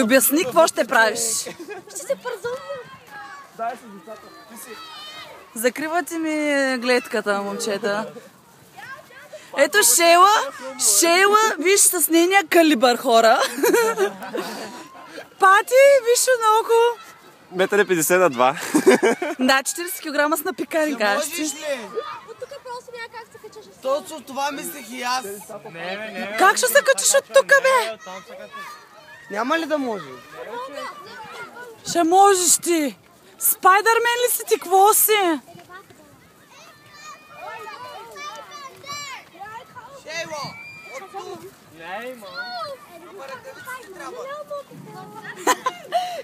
Обясни какво ще правиш. Ще се пързълна. Дай се децата. Закривате ми гледката, момчета. Ето Шейла, виж с нейния калибър, хора. Пати, виж наоколо. 1,50 на 2. Да, 40 кг с напикани каши. От тук просто няма как се качаш. Точно това мислех и аз. Как ще се качиш от тук, бе? Няма ли да може? Ще можеш ти. Спайдърмен ли си ти, какво си? Шейло!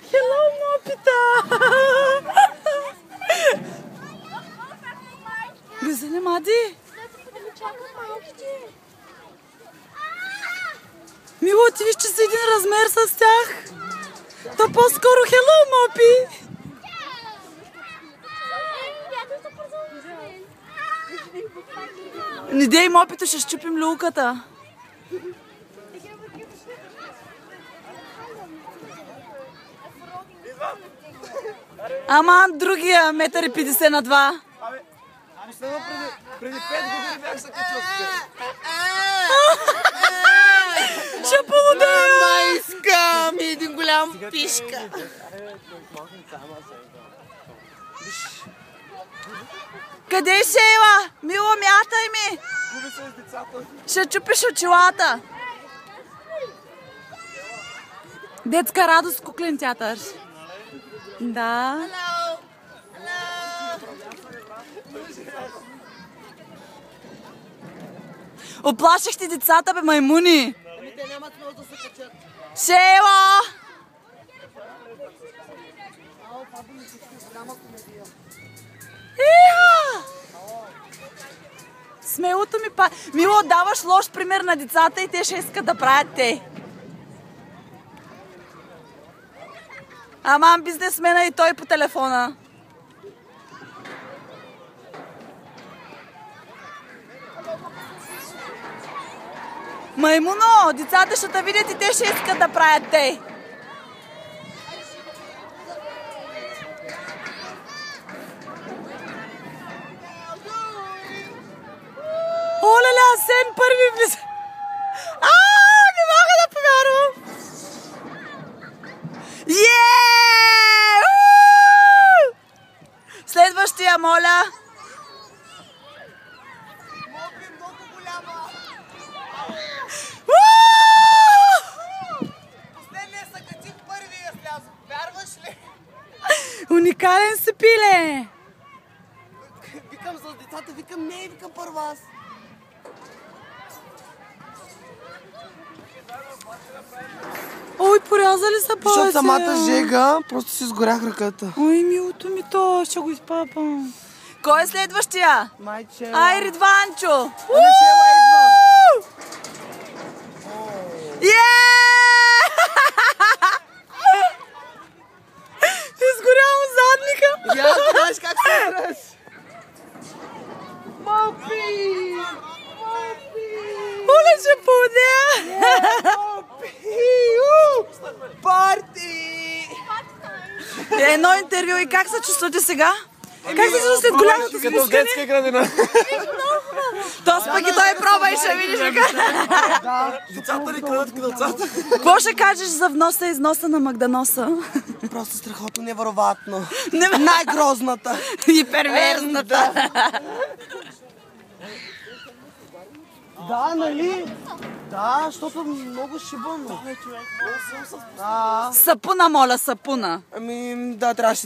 Хело, мопита! Гъзели, Мади? Мило, ти виж, че са един размер с тях. То по-скоро хело, мопи! Не дей, мопито, ще щупим люлката. Аман, другия 1,50 на 2. Последно преди 5 години бях се качил с теб. Ще полудея! Мама, искам един голям пишка. Къде е Шейла? Мило, мятай ми! Губи се с децата. Ще чупиш очилата. Детска радост, куклен театър. Да. Оплашихте децата, бе, маймуни. Те нямат може да се качат. Шейла! Иха! Смелото ми па... Мило, даваш лош пример на децата и те ще искат да правят те. Аман, бизнесмена и той по телефона. Маймуно, децата ще те видят и те ще искат да правят те. Оле-ле, Асен първи влиза. Не мога да повярвам. Следващия, моля. Много голяма. Последния се качих първи и слязох. Вярваш ли? Уникален се пиле. Викам за децата, викам не, викам първа аз. Ой, порязали са пази. Защото самата жега, просто си сгорях ръката. Ой, милото ми то, ще го изпапам. Кой е следващия? Майче. Ай, Ридванчо. Шейла идва. Изгоря му задника. Я, знаеш как се играеш? Мопи! Оле, ще поудея. Парти! Едно интервю и как се чувствате сега? Как се чувствате след голямото Като в спускане? детска градина. То пък и той пробва и ще видиш така. Децата ли крадат крилцата? Какво ще кажеш за вноса и износа на Магданоса? Просто страхотно невероятно. Не- Най-грозната. И перверзната. Да, нали? Да, защото много шибано. Сапуна, моля, сапуна. Ами, да, трябваше